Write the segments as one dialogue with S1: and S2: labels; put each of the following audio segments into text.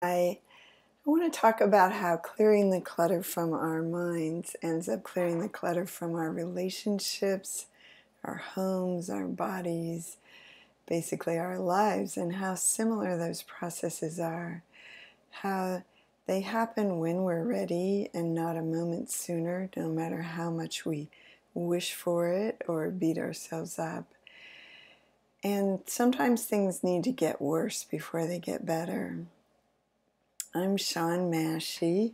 S1: I want to talk about how clearing the clutter from our minds ends up clearing the clutter from our relationships, our homes, our bodies, basically our lives, and how similar those processes are. How they happen when we're ready and not a moment sooner, no matter how much we wish for it or beat ourselves up. And sometimes things need to get worse before they get better. I'm Shawn Mahshie,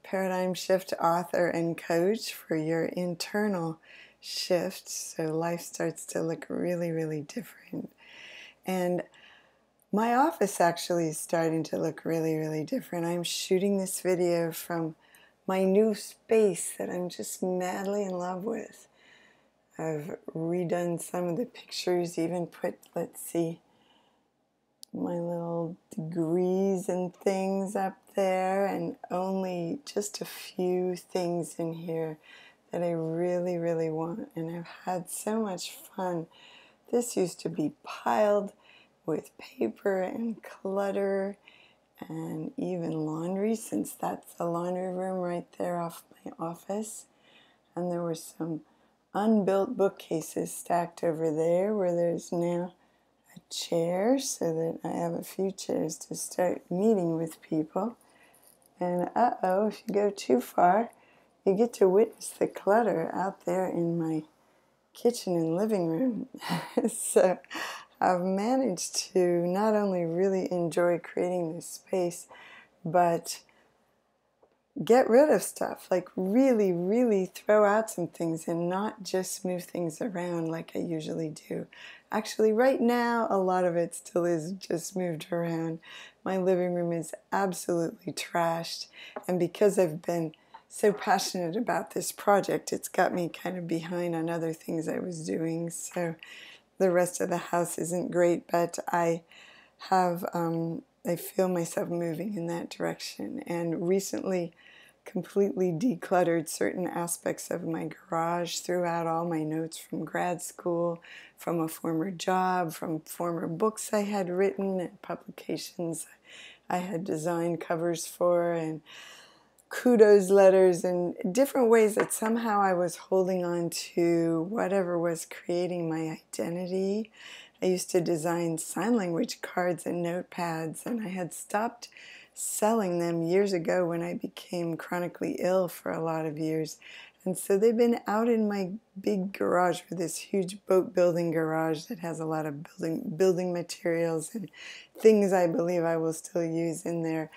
S1: paradigm shift author and coach for your internal shift, so life starts to look really, really different. And my office actually is starting to look really, really different. I'm shooting this video from my new space that I'm just madly in love with. I've redone some of the pictures, even put, let's see, my little degrees and things up there, and only just a few things in here that I really, really want. And I've had so much fun. This used to be piled with paper and clutter and even laundry, since that's the laundry room right there off my office. And there were some unbuilt bookcases stacked over there where there's now a chair, so that I have a few chairs to start meeting with people. And if you go too far, you get to witness the clutter out there in my kitchen and living room. So I've managed to not only really enjoy creating this space, but get rid of stuff, like really, really throw out some things and not just move things around like I usually do. Actually, right now, a lot of it still is just moved around. My living room is absolutely trashed, and because I've been so passionate about this project, it's got me kind of behind on other things I was doing, so the rest of the house isn't great, but I feel myself moving in that direction, and recently completely decluttered certain aspects of my garage, threw out all my notes from grad school, from a former job, from former books I had written, and publications I had designed covers for, and kudos letters, and different ways that somehow I was holding on to whatever was creating my identity. I used to design sign language cards and notepads, and I had stopped selling them years ago when I became chronically ill for a lot of years. And so they've been out in my big garage, for this huge boat building garage that has a lot of building materials and things I believe I will still use in there.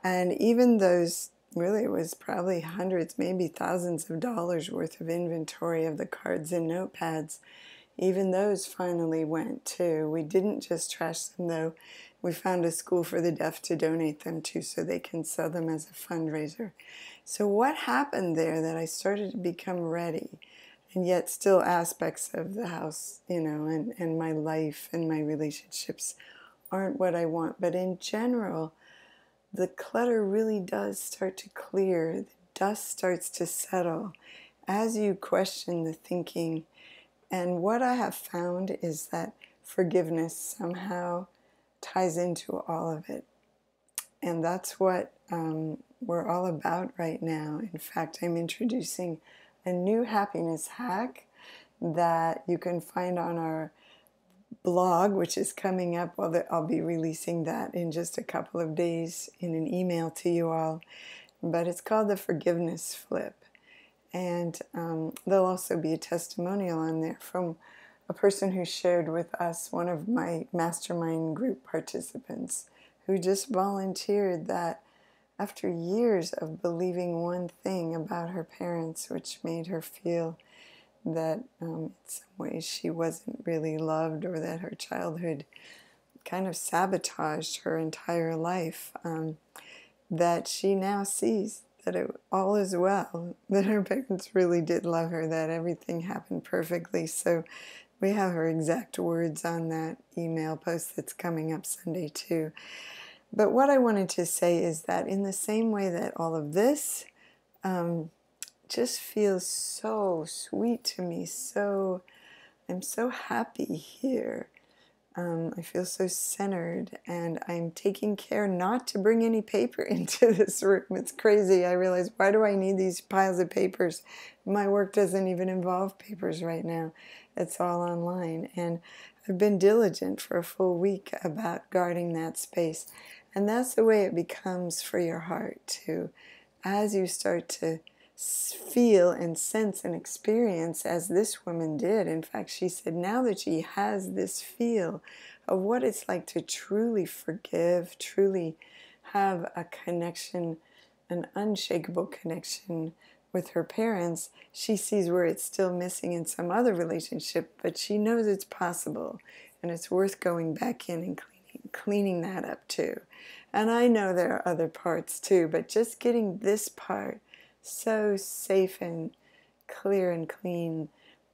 S1: And even those, really it was probably hundreds, maybe thousands of dollars worth of inventory of the cards and notepads, even those finally went too. We didn't just trash them though. We found a school for the deaf to donate them to so they can sell them as a fundraiser. So what happened there that I started to become ready, and yet still aspects of the house, and my life and my relationships aren't what I want. But in general, the clutter really does start to clear. The dust starts to settle as you question the thinking. And what I have found is that forgiveness somehow ties into all of it. And that's what we're all about right now. In fact, I'm introducing a new happiness hack that you can find on our blog, which is coming up. Well, I'll be releasing that in just a couple of days in an email to you all. But it's called the Forgiveness Flip. And there'll also be a testimonial on there from a person who shared with us, one of my mastermind group participants, who just volunteered that after years of believing one thing about her parents, which made her feel that in some ways she wasn't really loved, or that her childhood kind of sabotaged her entire life, that she now sees that all is well, that her parents really did love her, that everything happened perfectly. So we have her exact words on that email post that's coming up Sunday too. But what I wanted to say is that in the same way that all of this just feels so sweet to me, I'm so happy here. I feel so centered, and I'm taking care not to bring any paper into this room. It's crazy. I realize, why do I need these piles of papers? My work doesn't even involve papers right now. It's all online. And I've been diligent for a full week about guarding that space. And that's the way it becomes for your heart, too. As you start to feel and sense and experience, as this woman did. In fact, she said now that she has this feel of what it's like to truly forgive, truly have a connection, an unshakable connection with her parents, she sees where it's still missing in some other relationship, but she knows it's possible, and it's worth going back in and cleaning that up too. And I know there are other parts too, but just getting this part so safe and clear and clean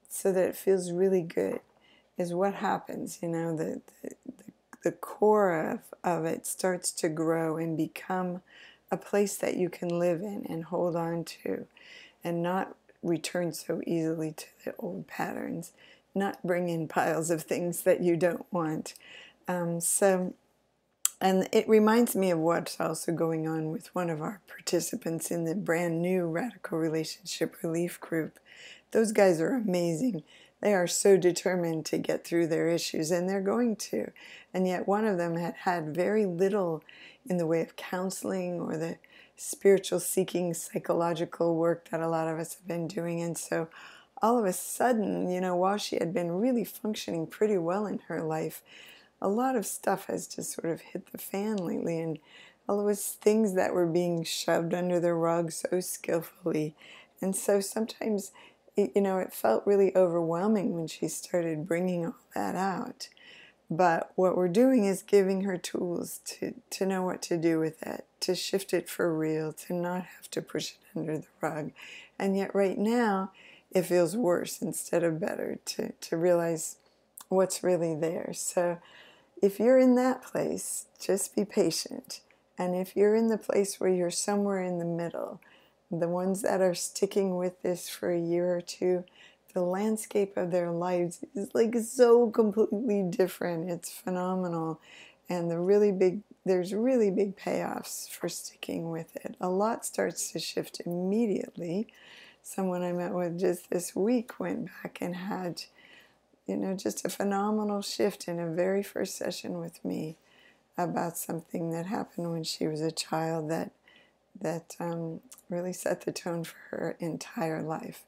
S1: so that it feels really good is what happens. You know, the core of it starts to grow and become a place that you can live in and hold on to and not return so easily to the old patterns, not bring in piles of things that you don't want. And it reminds me of what's also going on with one of our participants in the brand new Radical Relationship Relief Group. Those guys are amazing. They are so determined to get through their issues, and they're going to. And yet one of them had had very little in the way of counseling or the spiritual seeking psychological work that a lot of us have been doing. And so all of a sudden, you know, while she had been really functioning pretty well in her life, a lot of stuff has just sort of hit the fan lately, and all of those things that were being shoved under the rug so skillfully. And so sometimes, you know, it felt really overwhelming when she started bringing all that out. But what we're doing is giving her tools to know what to do with it, to shift it for real, to not have to push it under the rug. And yet right now, it feels worse instead of better to realize what's really there. So if you're in that place, just be patient. And if you're in the place where you're somewhere in the middle, the ones that are sticking with this for a year or two, the landscape of their lives is like so completely different. It's phenomenal. And there's really big payoffs for sticking with it. A lot starts to shift immediately. Someone I met with just this week went back and had, you know, just a phenomenal shift in a very first session with me about something that happened when she was a child that really set the tone for her entire life.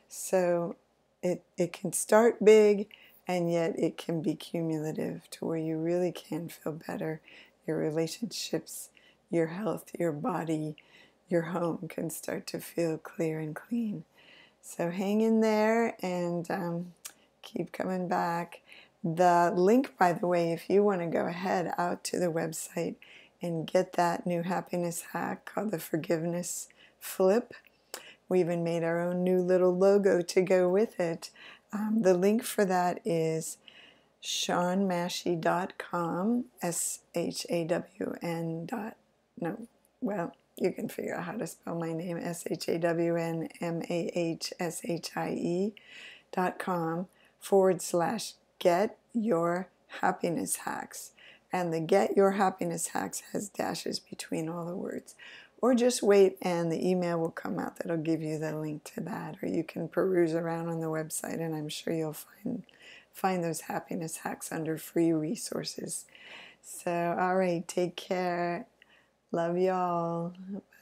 S1: So it can start big, and yet it can be cumulative to where you really can feel better. Your relationships, your health, your body, your home can start to feel clear and clean. So hang in there and keep coming back. The link, by the way, if you want to go ahead out to the website and get that new happiness hack called the Forgiveness Flip. We even made our own new little logo to go with it. The link for that is ShawnMahshie.com, SHAWN dot, no, well, you can figure out how to spell my name, SHAWNMAHSHIE.com/get your happiness hacks. And the get your happiness hacks has dashes between all the words. Or just wait and the email will come out that'll give you the link to that. Or you can peruse around on the website and I'm sure you'll find those happiness hacks under free resources. So, all right, take care. Love y'all.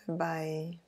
S1: Bye.